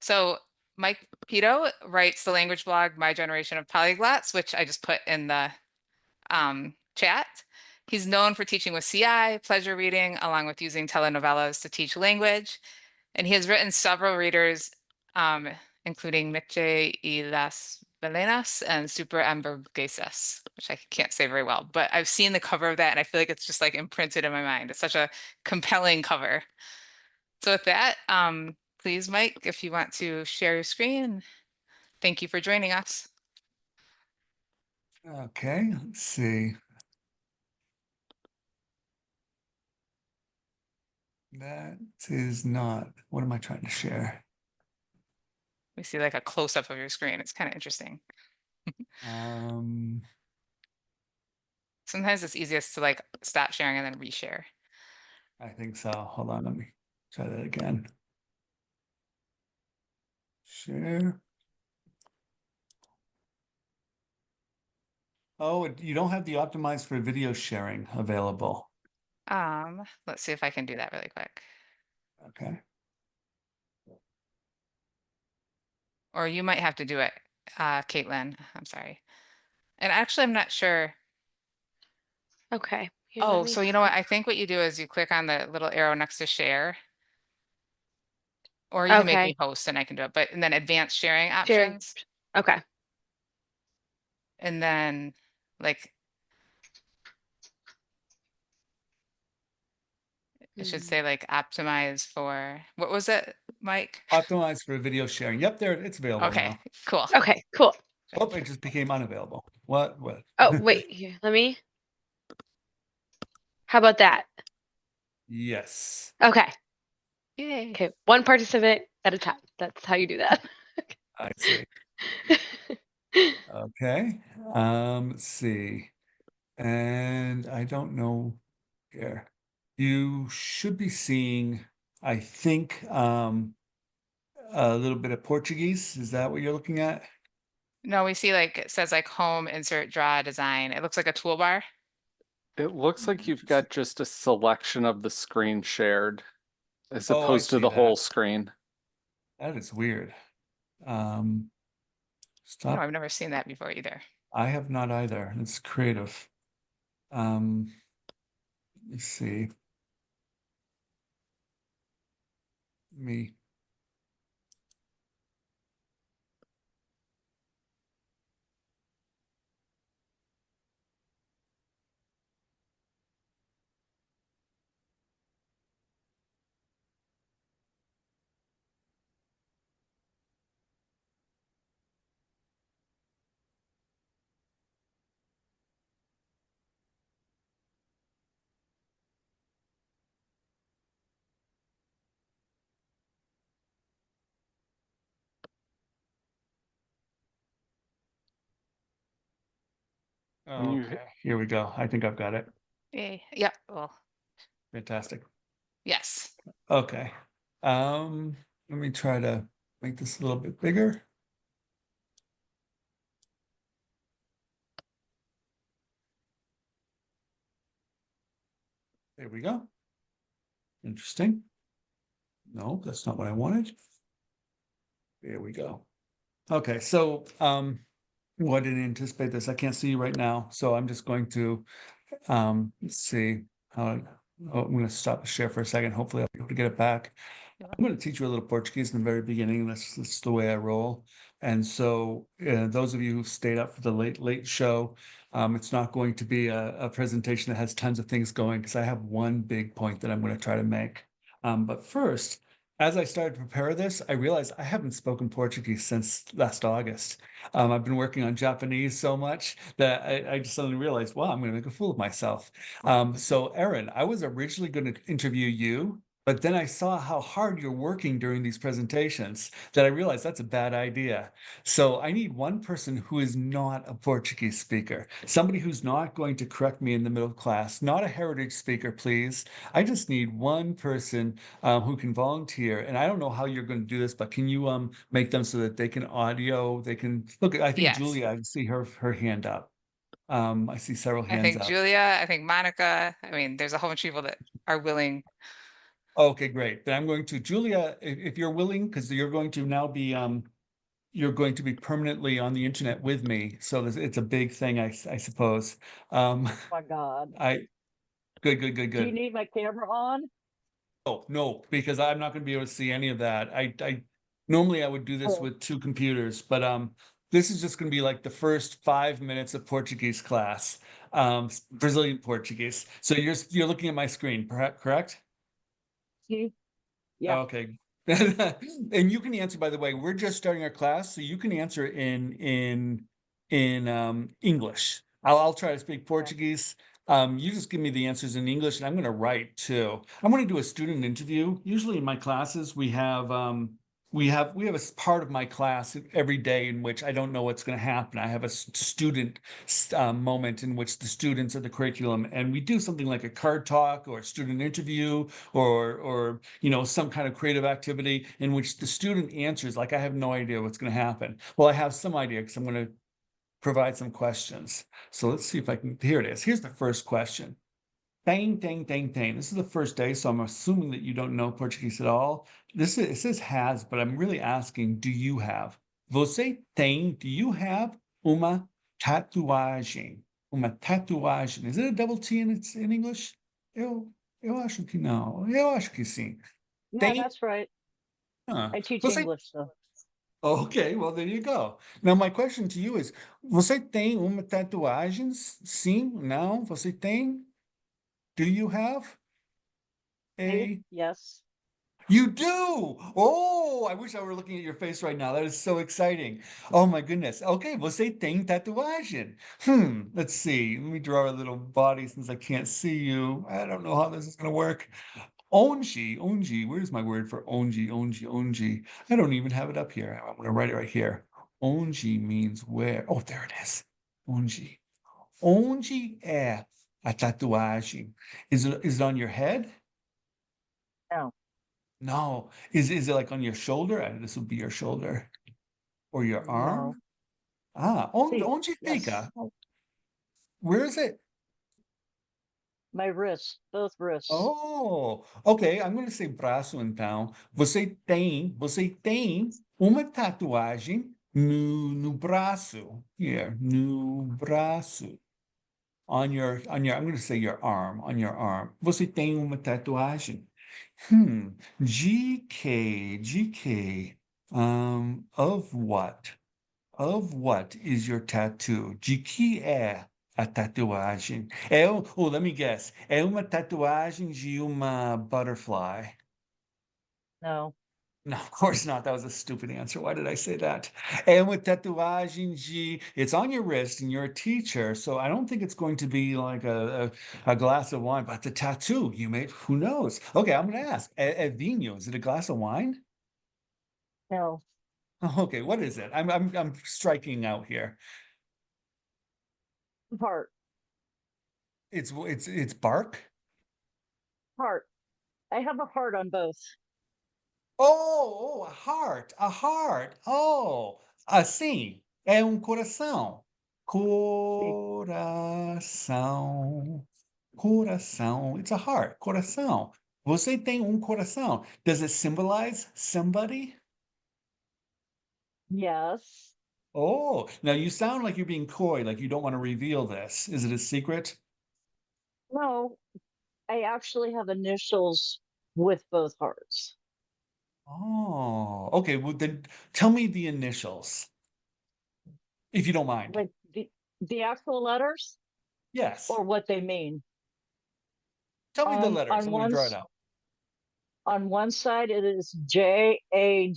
So Mike Peto writes the language blog My Generation of Polyglots, which I just put in the chat. He's known for teaching with CI, pleasure reading, along with using telenovelas to teach language. And he has written several readers, um, including Miche y las Balenas and Super Hamburguesas, which I can't say very well, but I've seen the cover of that and I feel like it's just like imprinted in my mind. It's such a compelling cover. So with that, please, Mike, if you want to share your screen, thank you for joining us. Okay, let's see. That is not, what am I trying to share? We see like a close-up of your screen. It's kind of interesting. Um, Sometimes it's easiest to like stop sharing and then reshare. I think so. Hold on, let me try that again. Share. Oh, you don't have the optimized for video sharing available. Let's see if I can do that really quick. Okay. Or you might have to do it, Caitlin. I'm sorry. And actually, I'm not sure. Okay. Here, let Oh, me so you know what? I think what you do is you click on the little arrow next to share, or you can make me Okay. host and I can do it, but and then advanced sharing Share. options. Okay. And then like it should say like optimize for, what was it, Mike? Optimized for video sharing. Yep, there, it's available Okay, now. cool. Okay, cool. Oh, it just became unavailable. What? Oh, wait, here, let me. How about that? Yes, Okay. Yay. Okay, one participant at a time. That's how you do that. I see. Okay, let's see. And I don't know here. You should be seeing, I think, a little bit of Portuguese. Is that what you're looking at? No, we see like it says like home, insert, draw, design. It looks like a toolbar. It looks like you've got just a selection of the screen shared as Oh, I opposed to see the that. whole screen. That is weird. No, Stop. I've never seen that before either. I have not either. It's creative. Let me see. Me. When you Okay, here we go. I think I've got it. Yay. Yep. Well, Fantastic. yes. Okay. Let me try to make this a little bit bigger. There we go. Interesting. No, that's not what I wanted. There we go. Okay, so well, I didn't anticipate this. I can't see you right now, so I'm just going to let's see how I'm going to stop the share for a second. Hopefully I'll be able to get it back. I'm going to teach you a little Portuguese in the very beginning. That's the way I roll. And so those of you who stayed up for the late show, it's not going to be a presentation that has tons of things going because I have one big point that I'm going to try to make. But first, as I started to prepare this, I realized I haven't spoken Portuguese since last August. I've been working on Japanese so much that I just suddenly realized, wow, I'm going to make a fool of myself. So Erin, I was originally going to interview you, but then I saw how hard you're working during these presentations that I realized that's a bad idea. So I need one person who is not a Portuguese speaker, somebody who's not going to correct me in the middle of class, not a heritage speaker, please. I just need one person who can volunteer. And I don't know how you're going to do this, but can you make them so that they can audio, they can look, I think Yes. Julia, I see her hand up. I see several I hands think up. Julia, I think Monica. I mean, there's a whole bunch of people that are willing. Okay, great. Then I'm going to, Julia, if you're willing, because you're going to now be, you're going to be permanently on the internet with me. So it's a big thing, I suppose. My God. Good, Do you good. need my camera on? Oh, no, because I'm not gonna be able to see any of that. I normally I would do this Oh. with two computers, but this is just gonna be like the first 5 minutes of Portuguese class, Brazilian Portuguese. So you're looking at my screen, correct? See? Yeah. Okay. And you can answer, by the way, we're just starting our class, so you can answer in English. I'll try to speak Portuguese. You just give me the answers in English, and I'm going to write too. I'm going to do a student interview. Usually in my classes, we have a part of my class every day in which I don't know what's going to happen. I have a student moment in which the students of the curriculum, and we do something like a card talk or a student interview or some kind of creative activity in which the student answers like I have no idea what's going to happen. Well, I have some idea because I'm going to provide some questions. So let's see if I can. Here it is. Here's the first question. Dang, dang, dang, dang. This is the first day, so I'm assuming that you don't know Portuguese at all. It says has, but I'm really asking, do you have? Você tem, do you have uma tatuagem? Uma tatuagem. Is it a double T in English? Eu acho que não. Eu acho que sim. Yeah, Tem? that's right. Huh. I teach Você English, so. Okay, well, there you go. Now, my question to you is: você tem uma tatuagem? Sim? Não? Você tem? Do you have a? Yes. You do! Oh, I wish I were looking at your face right now. That is so exciting. Oh my goodness. Okay, você tem tatuagem. Let's see. Let me draw a little body since I can't see you. I don't know how this is gonna work. Onji, where's my word for onji? I don't even have it up here. I'm gonna write it right here. Onji means where. Oh, there it is. Onji. Onde é a tatuagem? Is it on your head? No. No. Is it like on your shoulder? This would be your shoulder. Or your No. arm? See, onde yes. fica? Where is it? My wrists, both wrists. Oh, ok. I'm going to say braço, então. Você tem uma tatuagem no braço. Here, no braço. I'm going to say your arm, on your arm. Você tem uma tatuagem. GK. Of what? Of what is your tattoo? De que é a tatuagem? Let me guess. É uma tatuagem de uma butterfly. No. No, of course not. That was a stupid answer. Why did I say that? É uma tatuagem de. It's on your wrist, and you're a teacher, so I don't think it's going to be like a glass of wine, but the tattoo you made. Who knows? Okay, I'm going to ask. É vinho? Is it a glass of wine? No. Okay, what is it? I'm striking out here. Heart. It's bark. Heart. I have a heart on both. Oh, a heart, a heart. Oh, assim, é coração. See, Coração. Coração. It's a heart, coração. Você tem coração. Does it symbolize somebody? yes. Oh, now you sound like you're being coy, like you don't want to reveal this. Is it a secret? No, I actually have initials with both hearts. Oh, okay. Well, then tell me the initials, if you don't mind. Like the actual letters Yes. or what they mean. Tell me the letters. On I'm going to draw it out. on one side it is JAD,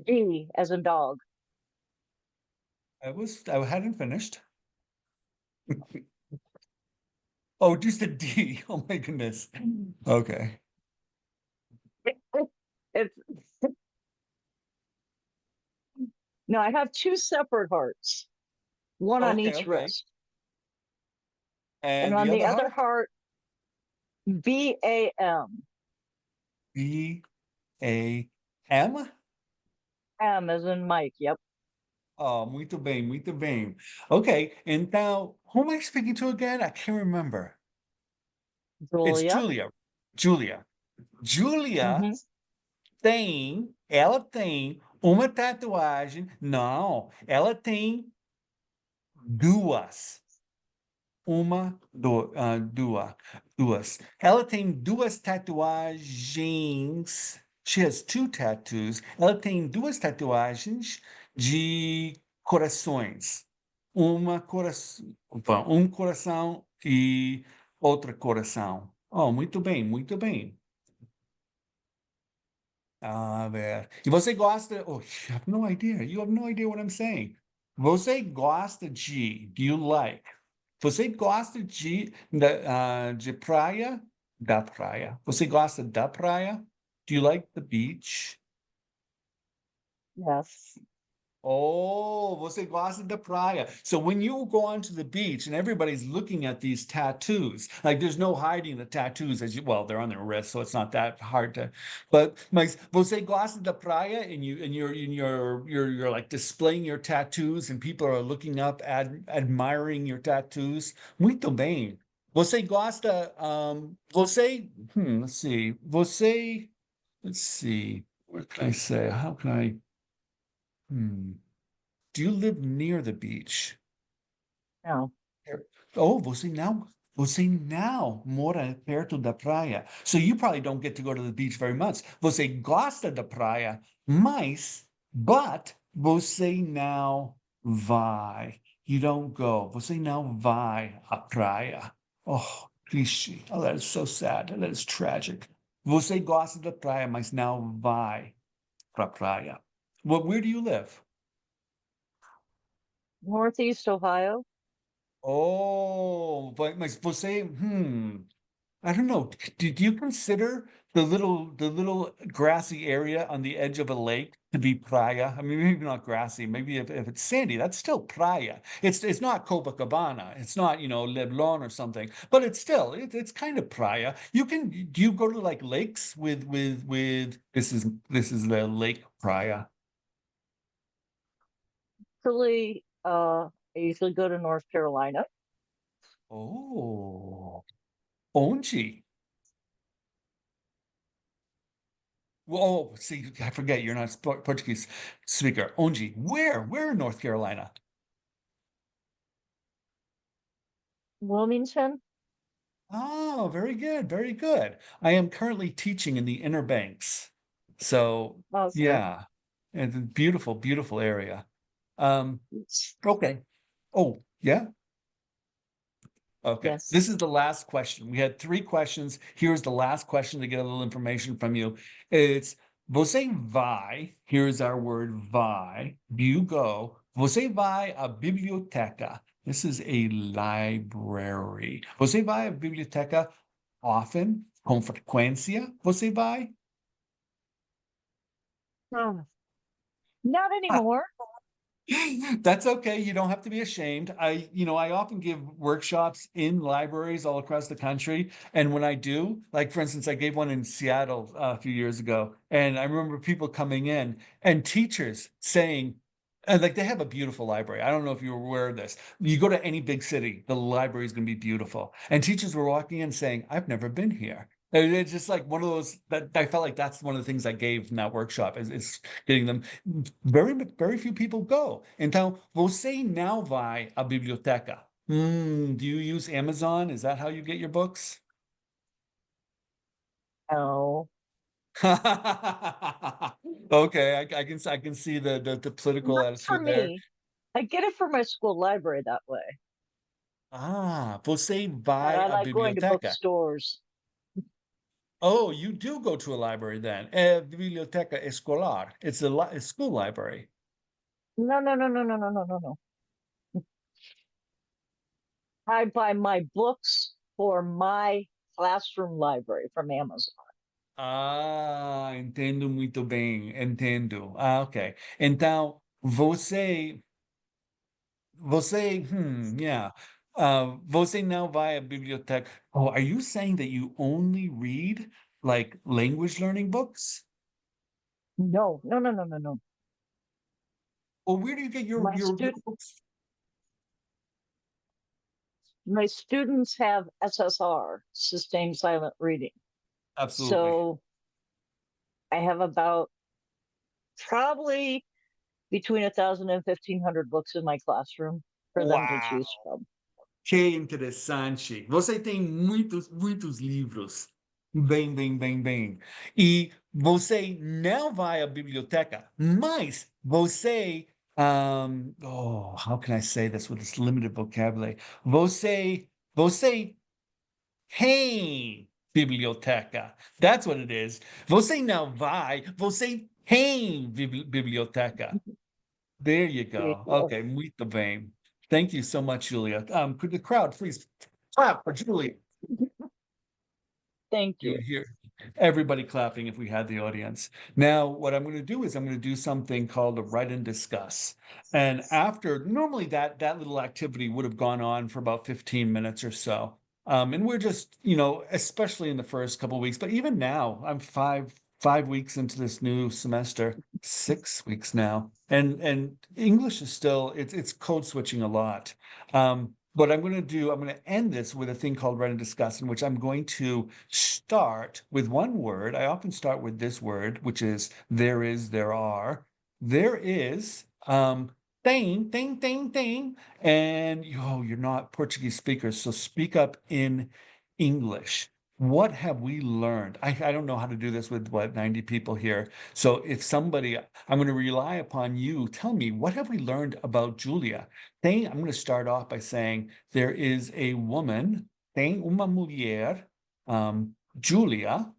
D as in dog. I hadn't finished. Oh, just a D. Oh my goodness. Okay. It's no, I have two separate hearts, one on Okay, each okay. wrist. And And on the the other other heart? heart, BAM. B-A-M? M as in Mike. Yep. Oh, muito bem, muito bem. Okay, and now who am I speaking to again? I can't remember. It's Julia. Julia Mhm. ela tem uma tatuagem. Não, ela tem duas. Duas. Ela tem duas tatuagens. She has two tattoos. Ela tem duas tatuagens de corações. Um coração e outro coração. Oh, muito bem, muito bem. A ver. E você gosta. Oh, you have no idea. You have no idea what I'm saying. Você gosta de. Do you like? Você gosta de praia? Da praia. Você gosta da praia? Do you like the beach? Yes. Oh, você gosta da praia. So when you go onto the beach and everybody's looking at these tattoos, like there's no hiding the tattoos as you, well, they're on their wrist, so it's not that hard to, mas você gosta da praia and you're like displaying your tattoos and people are looking up, admiring your tattoos. Muito bem. Você gosta, let's see, what can I say? How can I, hmm. Do you live near the beach? No. Oh, você não mora perto da praia. So you probably don't get to go to the beach very much. Você gosta da praia, but você não vai. You don't go. Você não vai à praia. Oh, triste. Oh, that is so sad. That is tragic. Você gosta da praia, mas não vai pra praia. Where do you live? Northeast Ohio. Oh, mas você, I don't know. Did you consider the little grassy area on the edge of a lake to be praia? I mean, maybe not grassy. Maybe if it's sandy, that's still praia. It's not Copacabana. It's not, Leblon or something, but it's still it's kind of praia. Do you go to like lakes with this is the lake praia? Actually, I usually go to North Carolina. Oh, onde? Well, oh, see, I forget you're not a Portuguese speaker. Onde, where in North Carolina? Wilmington. Oh, very good, very good. I am currently teaching in the Inner Banks. So, Okay. yeah, it's a beautiful, beautiful area. Okay. Oh, yeah. Okay, Yes. this is the last question. We had three questions. Here's the last question to get a little information from you. It's você vai, here's our word vai, you go. Você vai à biblioteca. This is a library. Você vai à biblioteca often, com frequência? Você vai? Oh, not anymore. That's okay. You don't have to be ashamed. I often give workshops in libraries all across the country. And when I do, like for instance, I gave one in Seattle a few years ago, and I remember people coming in and teachers saying, and like they have a beautiful library. I don't know if you're aware of this. You go to any big city, the library is going to be beautiful. And teachers were walking in saying, I've never been here. And it's just like one of those that I felt like that's one of the things I gave in that workshop is getting them. Very few people go. Então, você não vai à biblioteca. Do you use Amazon? Is that how you get your books? No. Okay, I can see the political Not for attitude there. me. I get it from my school library that way. Ah, você But vai I à like going to biblioteca. bookstores. Oh, you do go to a library then. Biblioteca escolar. It's a school library. No, no, no, no, no, no, no, no, no. I buy my books for my classroom library from Amazon. Ah, entendo muito bem, entendo. Ah, ok. Então, yeah. Você não vai à biblioteca. Oh, are you saying that you only read like language learning books? No, no, no, no, no, no. Or where do you get your My your student, books? my students have SSR, sustained silent reading. Absolutely. So I have about probably between 1,000 and 1,500 books in my classroom for them to Uau! choose from. Que interessante. Você tem muitos livros. Bem, bem, bem, bem. E você não vai à biblioteca, mas você. Oh, how can I say this with this limited vocabulary? Você tem biblioteca. That's what it is. Você não vai, você tem biblioteca. There you go. Okay, muito bem. Thank you so much, Julia. Could the crowd please clap for Julia? Thank You you. would hear everybody clapping if we had the audience. Now, what I'm going to do is I'm going to do something called a write and discuss. And after, normally that little activity would have gone on for about 15 minutes or so. And we're just, especially in the first couple of weeks, but even now, I'm five weeks into this new semester, 6 weeks now, and English is still it's code switching a lot. What I'm going to end this with a thing called write and discuss, in which I'm going to start with one word. I often start with this word, which is there is, there are. There is, thing, thing, thing, thing. And you're not Portuguese speakers, so speak up in English. What have we learned? I don't know how to do this with 90 people here. So if somebody, I'm going to rely upon you. Tell me, what have we learned about Julia? I'm going to start off by saying there is a woman, tem uma mulher, Julia,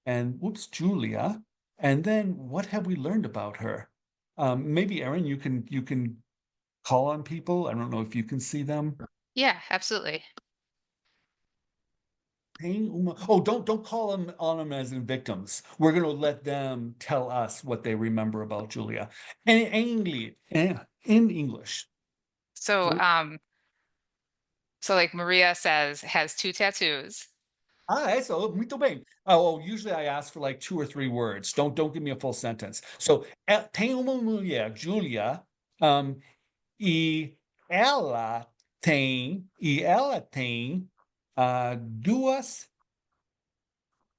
and Julia. And then what have we learned about her? Maybe Erin, you can call on people. I don't know if you can see them. Yeah, absolutely. Oh, don't call them on them as in victims. We're going to let them tell us what they remember about Julia. And in English. So, so like Maria says, has 2 tattoos. Eso, muito bem. Oh, usually I ask for like 2 or 3 words. Don't give me a full sentence. So, tem uma mulher, Julia, e ela tem duas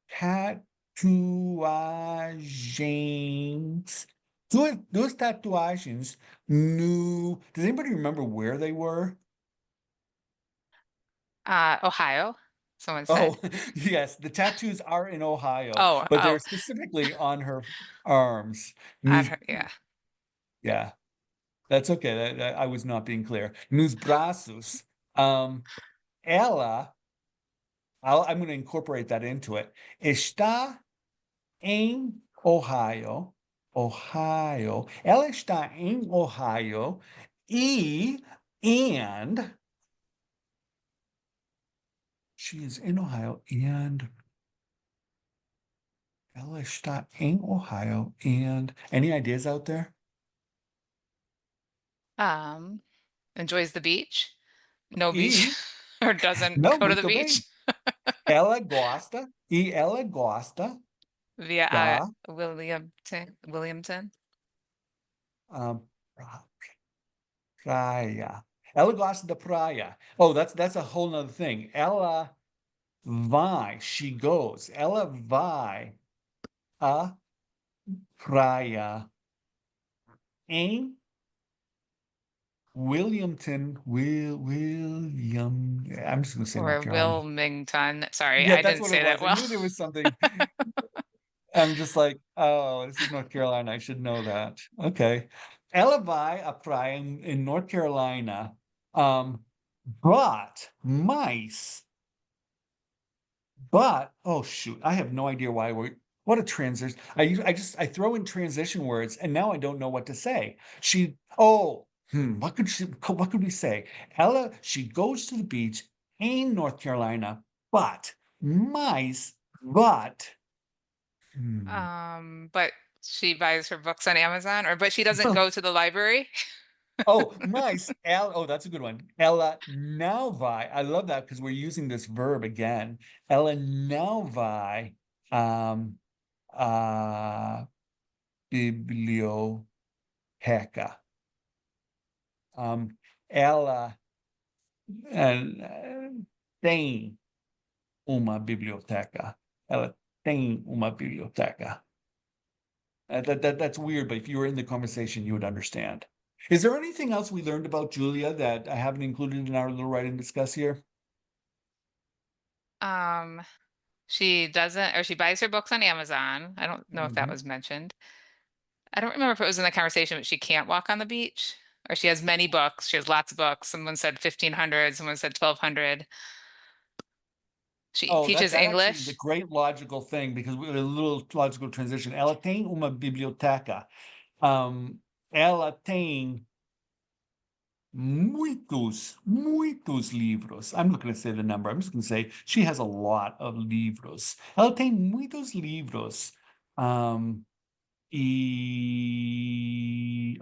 tatuagens. Duas tatuagens no. Does anybody remember where they were? Ohio, someone said. Oh, yes, the tattoos are in Ohio, Oh, but they're oh, specifically on her arms. on Nos, her, yeah. yeah, that's okay. I was not being clear. Nos braços. Ela, I'm going to incorporate that into it. Está em Ohio. Ohio. Ela está em Ohio and she is in Ohio and ela está em Ohio and any ideas out there? Enjoys the beach. No beach, E or doesn't não, go to the muito beach bem. Ela gosta via da Williamton. um, praia. Ela gosta da praia. Oh, that's a whole nother thing. Ela vai, she goes. Ela vai à praia em William. I'm just gonna say North Or Carolina. Wilmington. Sorry, Yeah, I that's didn't what it say was. that I well. knew there was something. I'm just like, oh, this is North Carolina. I should know that. Okay. Ela vai à praia in North Carolina. But mice. But oh shoot, I have no idea why what a transition. I throw in transition words and now I don't know what to say. What could we say? Ella, she goes to the beach in North Carolina, but mice, but But she buys her books on Amazon, but she doesn't go to the library. mice. That's a good one. Ela não vai. I love that because we're using this verb again. Ela não vai. A biblioteca. Ela tem uma biblioteca. Ela tem uma biblioteca. That's weird, but if you were in the conversation, you would understand. Is there anything else we learned about Julia that I haven't included in our little write and discuss here? She doesn't, or she buys her books on Amazon. I don't know if that Mhm. was mentioned. I don't remember if it was in the conversation, but she can't walk on the beach, or she has many books. She has lots of books. Someone said 1,500, someone said 1,200. She Oh, teaches that actually is a English. great logical thing because we a little logical transition. Ela tem uma biblioteca. Ela tem muitos livros. I'm not going to say the number. I'm just going to say she has a lot of livros. Ela tem muitos livros.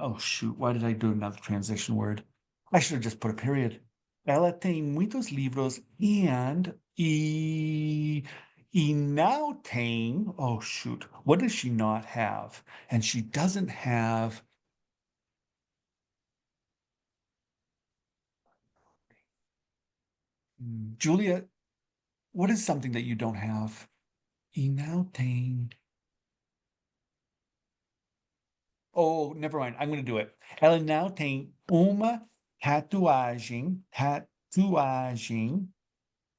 Oh shoot, why did I do another transition word? I should have just put a period. Ela tem muitos livros e now tem, oh shoot, what does she not have? And she doesn't have. Julia, what is something that you don't have? E now tem. Oh, never mind. I'm going to do it. Ela now tem uma tatuagem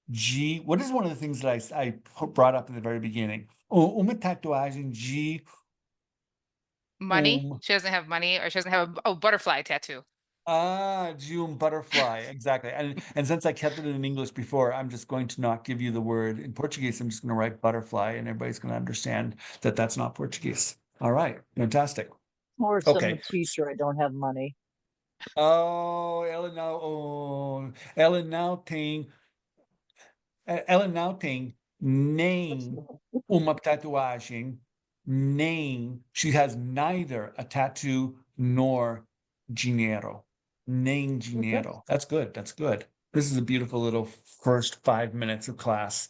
de. What is one of the things that I brought up in the very beginning? Uma tatuagem de Money. She doesn't have money, or she doesn't have a butterfly tattoo. de butterfly. Exactly. And since I kept it in English before, I'm just going to not give you the word in Portuguese. I'm just going to write butterfly, and everybody's going to understand that that's not Portuguese. All right. Fantastic. Worse, I'm a Okay. teacher. I don't have money. Oh, ela não tem nem uma tatuagem, nem she has neither a tattoo nor dinheiro. Nem dinheiro. That's good. That's good. This is a beautiful little first 5 minutes of class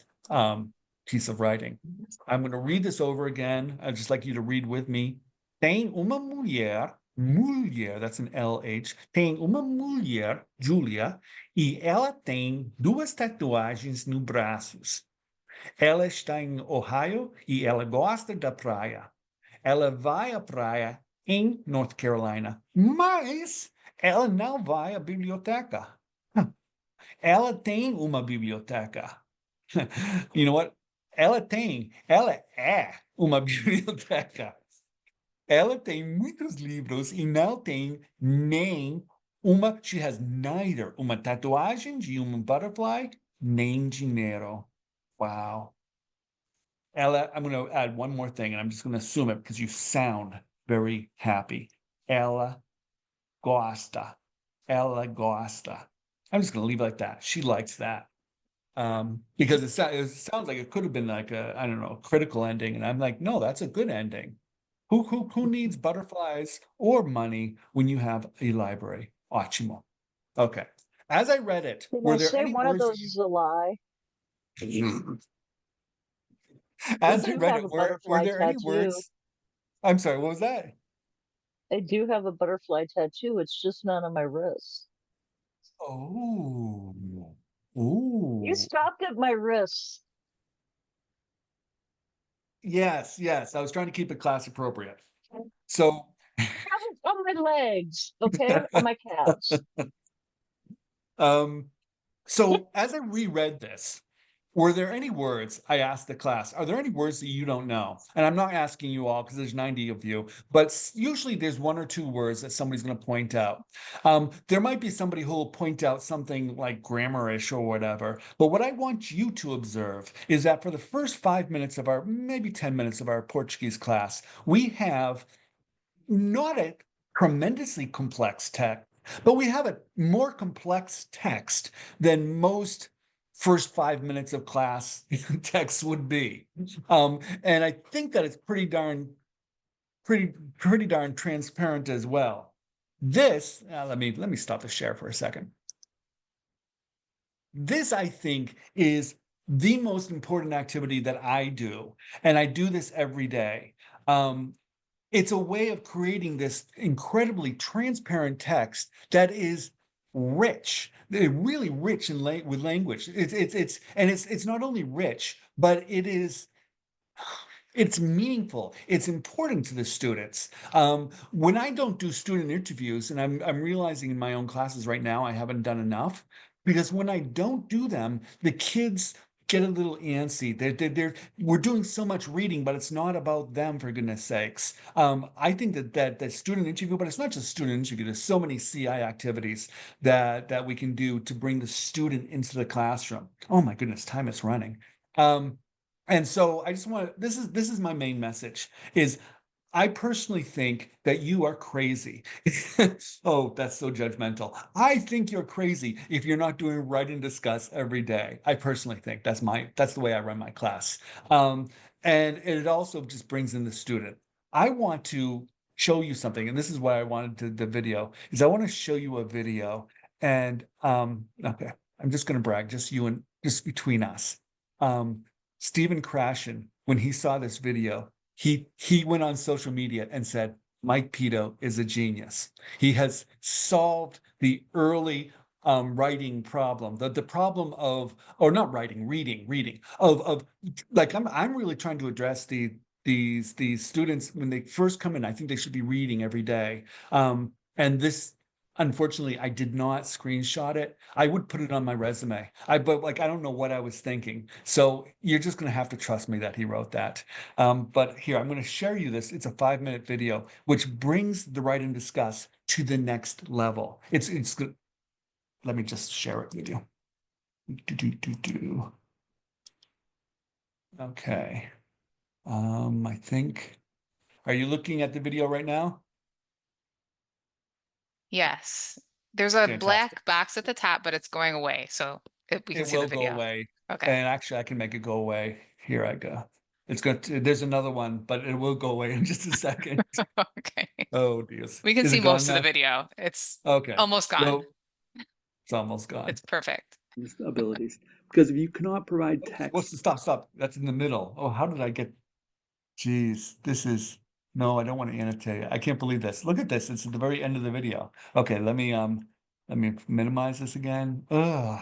piece of writing. I'm going to read this over again. I'd just like you to read with me. Tem uma mulher, that's an LH. Tem uma mulher, Julia, e ela tem duas tatuagens no braços. Ela está em Ohio e ela gosta da praia. Ela vai à praia em North Carolina, mas ela não vai à biblioteca. Ela tem uma biblioteca. You know what? Ela é uma biblioteca. Ela tem muitos livros e não tem nem uma. She has neither uma tatuagem de butterfly nem dinheiro. Wow. Ela, I'm going to add one more thing, and I'm just going to assume it because you sound very happy. Ela gosta. Ela gosta. I'm just going to leave it like that. She likes that. Because it sounds like it could have been like I don't know, critical ending. And I'm like, no, that's a good ending. Who needs butterflies or money when you have a library? Ótimo. Okay. As I read it, Can were I there say any one of words those is a lie? They as I do read have it, a were butterfly there any tattoo. words? I'm sorry, what was that? They do have a butterfly tattoo. It's just not on my wrist. Oh. You Ooh. stopped at my wrist. Yes, I was trying to keep it class appropriate. So Have it on my legs, okay? On my calves. So as I reread this, were there any words I asked the class? Are there any words that you don't know? And I'm not asking you all because there's 90 of you, but usually there's one or two words that somebody's going to point out. There might be somebody who will point out something like grammarish or whatever. But what I want you to observe is that for the first 5 minutes of our, maybe 10 minutes of our Portuguese class, we have not a tremendously complex text, but we have a more complex text than most first 5 minutes of class texts would be. And I think that it's pretty darn transparent as well. This, let me stop the share for a second. This, I think, is the most important activity that I do, and I do this every day. It's a way of creating this incredibly transparent text that is rich. They're really rich in with language. It's not only rich, but it's meaningful. It's important to the students. When I don't do student interviews, and I'm realizing in my own classes right now, I haven't done enough, because when I don't do them, the kids get a little antsy. We're doing so much reading, but it's not about them, for goodness sakes. I think that student interview, but it's not just student interview. There's so many CI activities that we can do to bring the student into the classroom. Oh my goodness, time is running. And so I just want to, this is my main message is I personally think that you are crazy. Oh, that's so judgmental. I think you're crazy if you're not doing write and discuss every day. I personally think that's the way I run my class. And it also just brings in the student. I want to show you something, and this is why I wanted the video, is I want to show you a video. And okay, I'm just gonna brag, just between us. Stephen Krashen, when he saw this video, he went on social media and said, Mike Peto is a genius. He has solved the early writing problem, the problem of, or not writing, reading of like I'm really trying to address these students when they first come in. I think they should be reading every day. And this, unfortunately, I did not screenshot it. I would put it on my resume. But like I don't know what I was thinking. So you're just gonna have to trust me that he wrote that. But here, I'm gonna share you this. It's a 5-minute video, which brings the write and discuss to the next level. It's good. Let me just share it with you. Okay. I think, are you looking at the video right now? Yes. There's a Fantastic. black box at the top, but it's going away. So we can It see the will go video. away. Okay. And actually, I can make it go away. Here I go. It's going to, there's another one, but it will go away in just a second. Okay. Oh, dear. We can Is see it gone most of the now? video. It's Okay. almost gone. No, it's almost gone. It's perfect. Abilities. Because if you cannot provide What's text, the stop? That's in the middle. Oh, how did I get? Geez, this is, no, I don't want to annotate. I can't believe this. Look at this. It's at the very end of the video. Okay, let me minimize this again. Ugh.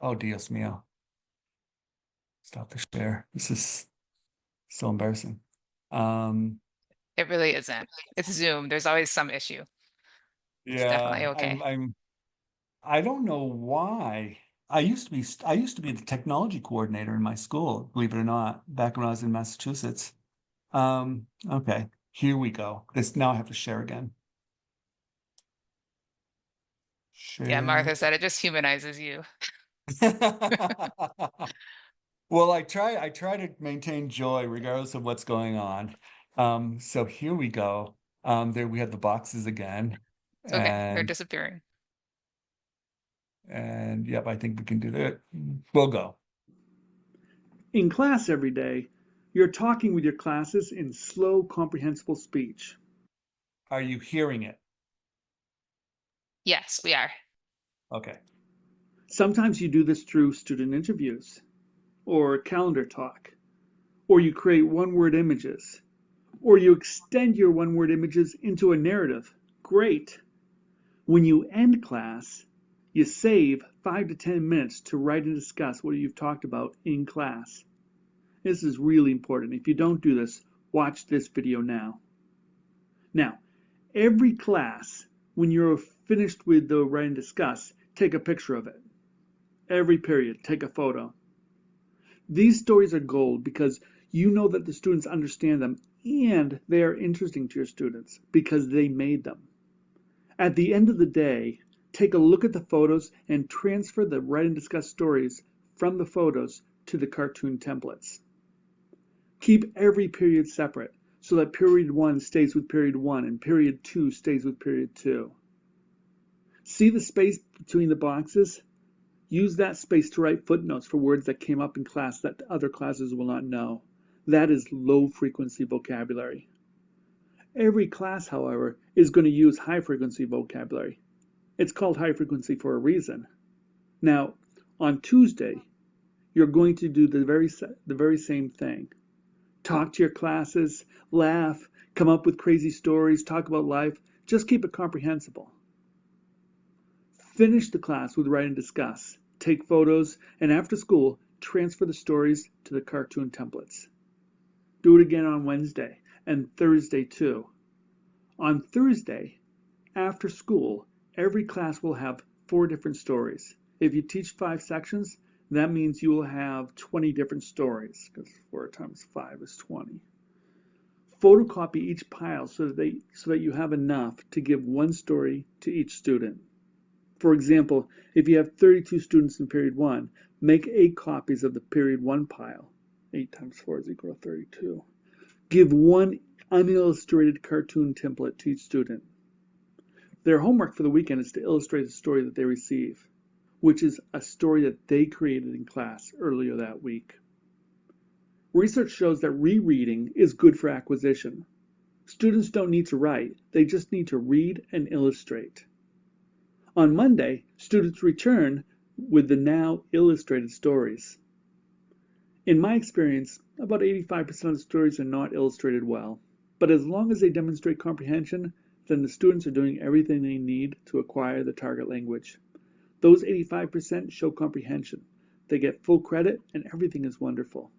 Oh, Dios mío. Stop the share. This is so embarrassing. It really isn't. It's Zoom. There's always some issue. It's definitely okay. I don't know why. I used to be the technology coordinator in my school, believe it or not, back when I was in Massachusetts. Okay, here we go. Now I have to share again. Yeah, Share. Martha said it just humanizes you. Well, I try to maintain joy regardless of what's going on. So here we go. There we have the boxes again. It's okay. They're And disappearing. yep, I think we can do that. We'll go. in class every day, you're talking with your classes in slow, comprehensible speech. Are you hearing it? Yes, we are. Okay. Sometimes you do this through student interviews, or calendar talk, or you create one-word images, or you extend your one-word images into a narrative. Great. When you end class, you save 5 to 10 minutes to write and discuss what you've talked about in class. This is really important. If you don't do this, watch this video now. Now, every class, when you're finished with the write and discuss, take a picture of it. Every period, take a photo. These stories are gold because you know that the students understand them and they are interesting to your students because they made them. At the end of the day, take a look at the photos and transfer the write and discuss stories from the photos to the cartoon templates. Keep every period separate so that period 1 stays with period 1 and period 2 stays with period 2. See the space between the boxes? Use that space to write footnotes for words that came up in class that other classes will not know. That is low frequency vocabulary. Every class, however, is going to use high frequency vocabulary. It's called high frequency for a reason. Now, on Tuesday, you're going to do the very same thing. Talk to your classes, laugh, come up with crazy stories, talk about life. Just keep it comprehensible. Finish the class with write and discuss. Take photos, and after school, transfer the stories to the cartoon templates. Do it again on Wednesday and Thursday too. On Thursday, after school, every class will have 4 different stories. If you teach 5 sections, that means you will have 20 different stories, because 4 times 5 is 20. Photocopy each pile so that you have enough to give 1 story to each student. For example, if you have 32 students in period 1, make 8 copies of the period 1 pile. 8 times 4 is equal to 32. Give 1 unillustrated cartoon template to each student. Their homework for the weekend is to illustrate the story that they receive, which is a story that they created in class earlier that week. Research shows that rereading is good for acquisition. Students don't need to write, they just need to read and illustrate. On Monday, students return with the now illustrated stories. In my experience, about 85% of the stories are not illustrated well, but as long as they demonstrate comprehension, then the students are doing everything they need to acquire the target language. Those 85% show comprehension. They get full credit and everything is wonderful.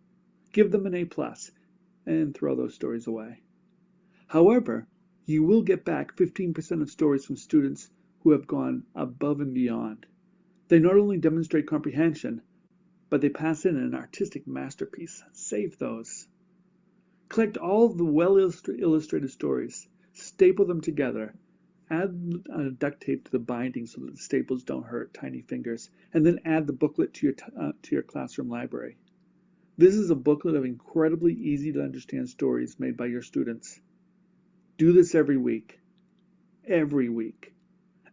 Give them an A+, and throw those stories away. However, you will get back 15% of stories from students who have gone above and beyond. They not only demonstrate comprehension, but they pass in an artistic masterpiece. Save those. Collect all of the well-illustrated stories, staple them together, add duct tape to the binding so that the staples don't hurt tiny fingers, and then add the booklet to your classroom library. This is a booklet of incredibly easy to understand stories made by your students. Do this every week. Every week.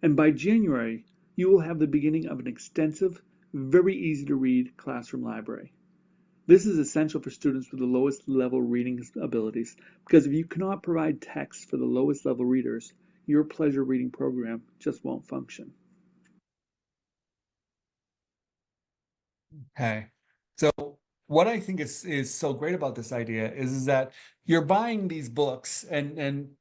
And by January, you will have the beginning of an extensive, very easy to read classroom library. This is essential for students with the lowest level reading abilities, because if you cannot provide text for the lowest level readers, your pleasure reading program just won't function. Okay. So what I think is so great about this idea is that you're buying these books, and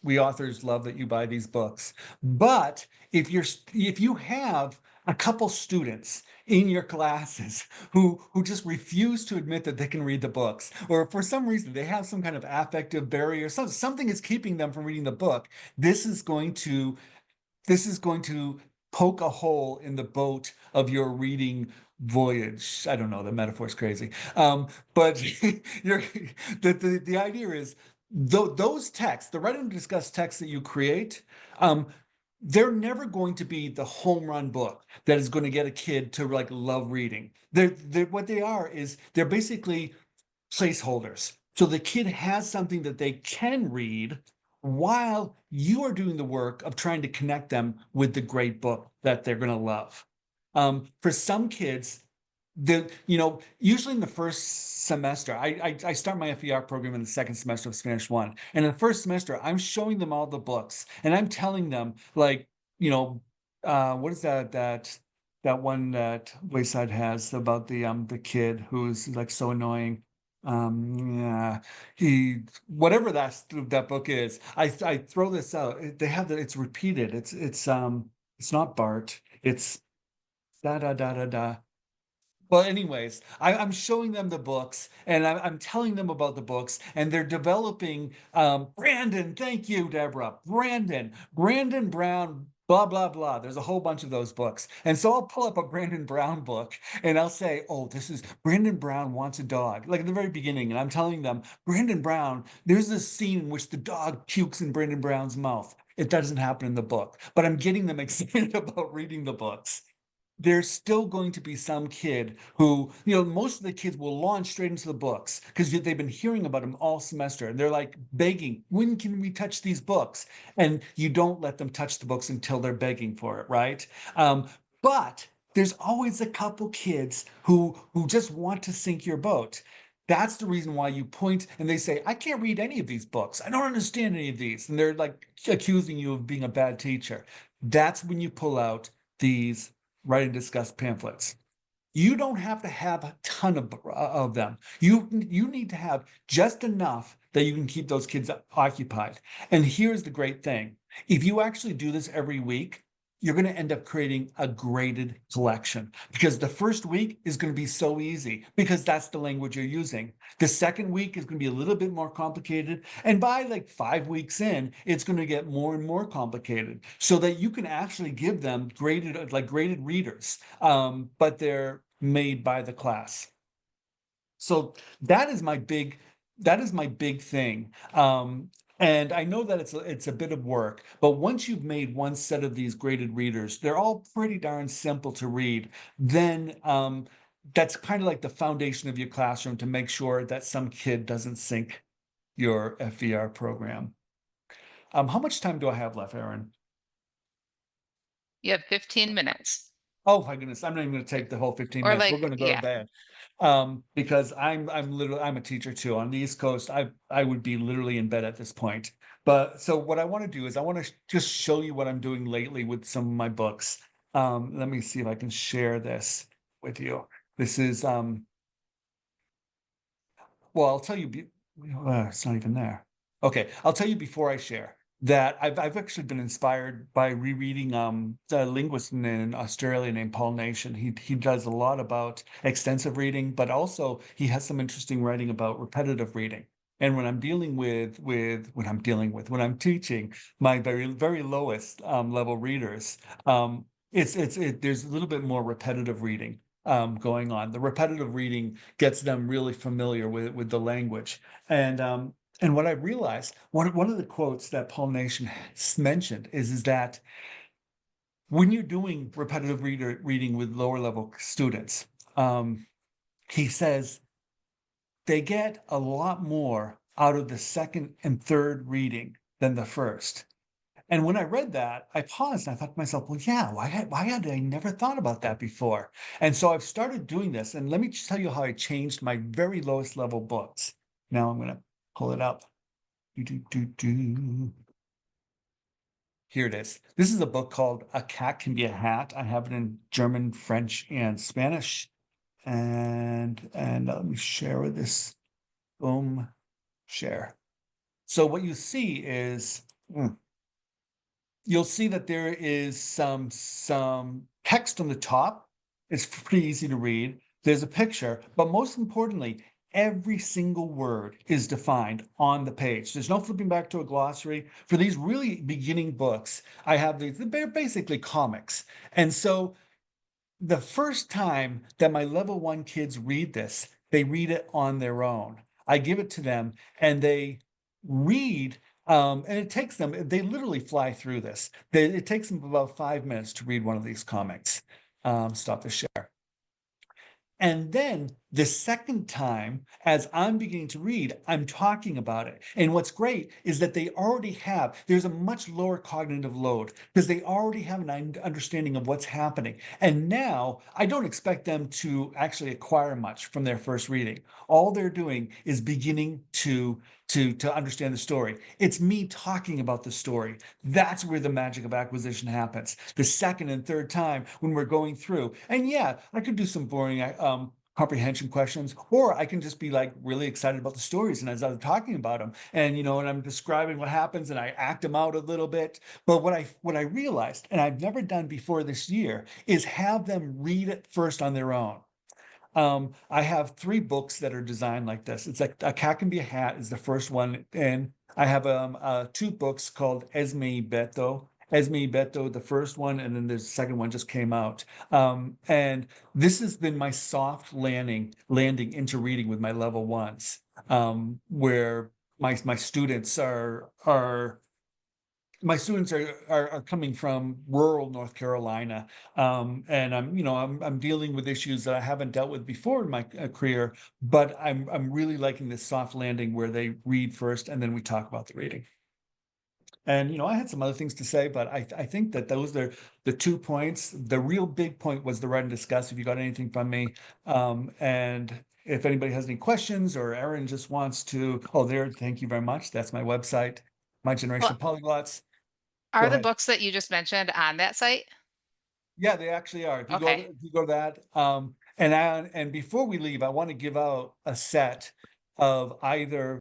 we authors love that you buy these books. But if you have a couple students in your classes who just refuse to admit that they can read the books, or for some reason they have some kind of affective barrier, something is keeping them from reading the book, this is going to poke a hole in the boat of your reading voyage. I don't know, the metaphor's crazy. But the idea is those texts, the write and discuss texts that you create, they're never going to be the home run book that is going to get a kid to like love reading. What they are is they're basically placeholders. So the kid has something that they can read while you are doing the work of trying to connect them with the great book that they're going to love. For some kids, usually in the first semester, I start my FER program in the second semester of Spanish 1. And in the first semester, I'm showing them all the books and I'm telling them, like, what is that one that Wayside has about the kid who's like so annoying. Yeah, whatever that book is, I throw this out. They have it's repeated. It's not Bart. It's da da da da da. Well, anyways, I'm showing them the books and I'm telling them about the books, and they're developing Brandon, thank you, Deborah. Brandon Brown, blah, blah, blah. There's a whole bunch of those books. And so I'll pull up a Brandon Brown book and I'll say, oh, this is Brandon Brown wants a dog. Like at the very beginning, and I'm telling them, Brandon Brown, there's this scene in which the dog pukes in Brandon Brown's mouth. It doesn't happen in the book, but I'm getting them excited about reading the books. There's still going to be some kid who, most of the kids will launch straight into the books because they've been hearing about them all semester. And they're like begging, when can we touch these books? And you don't let them touch the books until they're begging for it, right? But there's always a couple kids who just want to sink your boat. That's the reason why you point and they say, I can't read any of these books. I don't understand any of these. And they're like accusing you of being a bad teacher. That's when you pull out these write and discuss pamphlets. You don't have to have a ton of them. You need to have just enough that you can keep those kids occupied. And here's the great thing. If you actually do this every week, you're going to end up creating a graded collection, because the first week is going to be so easy because that's the language you're using. The second week is going to be a little bit more complicated. And by like 5 weeks in, it's going to get more and more complicated, so that you can actually give them graded readers, but they're made by the class. So that is my big thing. And I know that it's a bit of work, but once you've made one set of these graded readers, they're all pretty darn simple to read. Then that's kind of like the foundation of your classroom to make sure that some kid doesn't sink your FVR program. How much time do I have left, Erin? You have 15 minutes. Oh my goodness, I'm not even going to take the whole 15 Or minutes. We're like, going to go to yeah. bed. Because I'm a teacher too. On the East Coast, I would be literally in bed at this point. But so what I want to do is I want to just show you what I'm doing lately with some of my books. Let me see if I can share this with you. This is well, I'll tell you. It's not even there. Okay, I'll tell you before I share that I've actually been inspired by rereading a linguist in Australia named Paul Nation. He does a lot about extensive reading, but also he has some interesting writing about repetitive reading. And when I'm when I'm teaching my very lowest level readers, there's a little bit more repetitive reading going on. The repetitive reading gets them really familiar with the language. And what I realized, one of the quotes that Paul Nation mentioned is that when you're doing repetitive reading with lower level students, he says they get a lot more out of the second and third reading than the first. And when I read that, I paused and I thought to myself, well, yeah, why had I never thought about that before? And so I've started doing this. And let me just tell you how I changed my very lowest level books. Now I'm going to pull it up. Here it is. This is a book called A Cat Can Be a Hat. I have it in German, French, and Spanish. And let me share with this. Boom, share. So what you see is, you'll see that there is some text on the top. It's pretty easy to read. There's a picture, but most importantly, every single word is defined on the page. There's no flipping back to a glossary. For these really beginning books, I have they're basically comics. And so the first time that my level 1 kids read this, they read it on their own. I give it to them and they read, and it takes them, they literally fly through this. It takes them about 5 minutes to read one of these comics. Stop the share. And then the second time, as I'm beginning to read, I'm talking about it. And what's great is that there's a much lower cognitive load because they already have an understanding of what's happening. And now I don't expect them to actually acquire much from their first reading. All they're doing is beginning to understand the story. It's me talking about the story. That's where the magic of acquisition happens. The second and third time when we're going through. And yeah, I could do some boring comprehension questions, or I can just be like really excited about the stories. And as I'm talking about them and, and I'm describing what happens and I act them out a little bit. But what I realized, and I've never done before this year, is have them read it first on their own. I have 3 books that are designed like this. It's like A Cat Can Be a Hat is the first one. And I have 2 books called Esme y Beto. Esme y Beto, the first one, and then the second one just came out. And this has been my soft landing into reading with my level 1s, where my students are coming from rural North Carolina, and I'm dealing with issues that I haven't dealt with before in my career, but I'm really liking this soft landing where they read first and then we talk about the reading. And I had some other things to say, but I think that those are the 2 points. The real big point was the write and discuss. If you got anything from me, and if anybody has any questions or Erin just wants to, thank you very much. That's my website, My Generation of Polyglots. Are the ahead. books that you just mentioned on that site? Yeah, they actually are. If you Okay. go to that, and before we leave, I want to give out a set of either